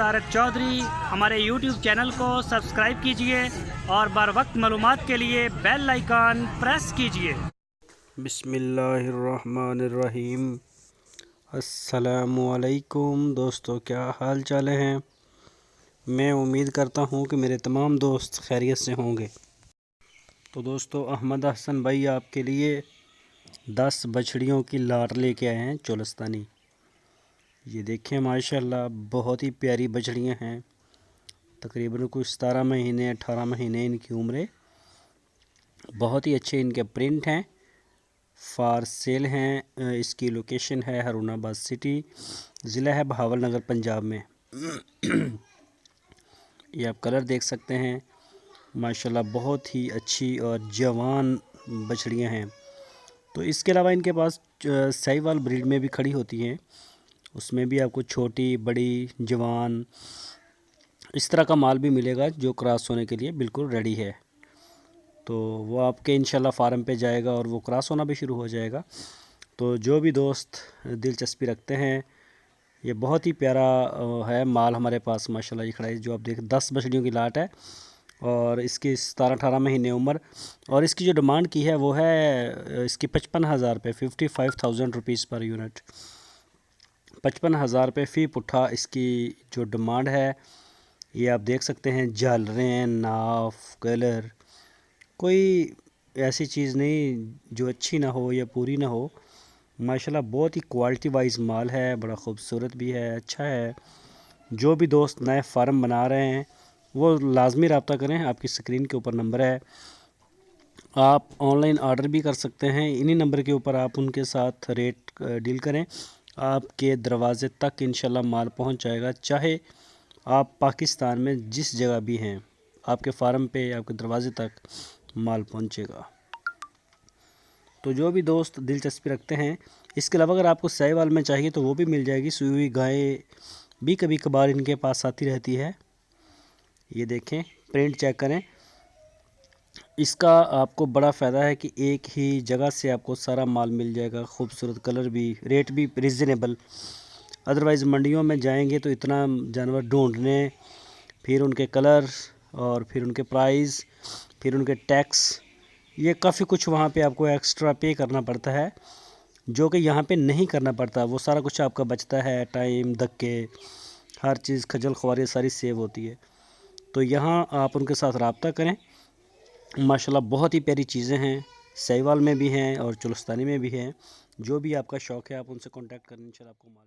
तारक चौधरी। हमारे YouTube channel को subscribe कीजिए और बर वक्त मालूमात के लिए बेल आइकन प्रेस कीजिए। बिस्मिल्लाहिर्रहमानिर्रहीम। अस्सलामुअलैकुम दोस्तों, क्या हाल चाल हैं। मैं उम्मीद करता हूं कि मेरे तमाम दोस्त खैरियत से होंगे। तो दोस्तों, अहमद हसन भाई आपके लिए 10 बछड़ियों की लाट लेके आए हैं चोलस्तानी। ये देखें माशाल्लाह, बहुत ही प्यारी बछड़ियां हैं। तकरीबन कुछ 17 महीने 18 महीने इनकी उम्र है। बहुत ही अच्छे इनके प्रिंट हैं, फार सेल हैं। इसकी लोकेशन है हरुणाबाद सिटी, ज़िला है बहावलनगर, पंजाब में। ये आप कलर देख सकते हैं माशाल्लाह, बहुत ही अच्छी और जवान बछड़ियां हैं। तो इसके अलावा इनके पास साहिवाल ब्रीड में भी खड़ी होती हैं, उसमें भी आपको छोटी बड़ी जवान इस तरह का माल भी मिलेगा जो क्रॉस होने के लिए बिल्कुल रेडी है। तो वो आपके इंशाल्लाह फार्म पे जाएगा और वो क्रॉस होना भी शुरू हो जाएगा। तो जो भी दोस्त दिलचस्पी रखते हैं, ये बहुत ही प्यारा है माल हमारे पास माशाल्लाह। ये खड़ा है जो आप देख 10 बछड़ियों की लाट है और इसकी 17-18 महीने उम्र। और इसकी जो डिमांड की है वो है इसकी 55,000 रुपये, 55,000 रुपीज़ पर यूनिट। 55,000 रुपये फ़ी पुट्ठा इसकी जो डिमांड है। ये आप देख सकते हैं, झालरें, नाफ, कलर, कोई ऐसी चीज़ नहीं जो अच्छी ना हो या पूरी ना हो। माशाल्लाह बहुत ही क्वालिटी वाइज माल है, बड़ा ख़ूबसूरत भी है, अच्छा है। जो भी दोस्त नए फार्म बना रहे हैं वो लाजमी रब्ता करें। आपकी स्क्रीन के ऊपर नंबर है, आप ऑनलाइन ऑर्डर भी कर सकते हैं। इन्हीं नंबर के ऊपर आप उनके साथ रेट डील करें, आपके दरवाज़े तक इंशाल्लाह माल पहुंच जाएगा। चाहे आप पाकिस्तान में जिस जगह भी हैं, आपके फार्म पे आपके दरवाज़े तक माल पहुंचेगा। तो जो भी दोस्त दिलचस्पी रखते हैं, इसके अलावा अगर आपको साहिवाल में चाहिए तो वो भी मिल जाएगी। सुई हुई गायें भी कभी कभार इनके पास आती रहती है। ये देखें, प्रिंट चेक करें। इसका आपको बड़ा फ़ायदा है कि एक ही जगह से आपको सारा माल मिल जाएगा, खूबसूरत कलर भी, रेट भी रिजनेबल। अदरवाइज़ मंडियों में जाएंगे तो इतना जानवर ढूंढने, फिर उनके कलर और फिर उनके प्राइस, फिर उनके टैक्स, ये काफ़ी कुछ वहाँ पे आपको एक्स्ट्रा पे करना पड़ता है, जो कि यहाँ पे नहीं करना पड़ता। वो सारा कुछ आपका बचता है, टाइम, धक्के, हर चीज़, खजल ख्वारी सारी सेव होती है। तो यहाँ आप उनके साथ रब्ता करें। माशाल्लाह बहुत ही प्यारी चीज़ें हैं, साहिवाल में भी हैं और चुलस्तानी में भी हैं। जो भी आपका शौक़ है आप उनसे कॉन्टैक्ट करें, इंशाल्लाह आपको माल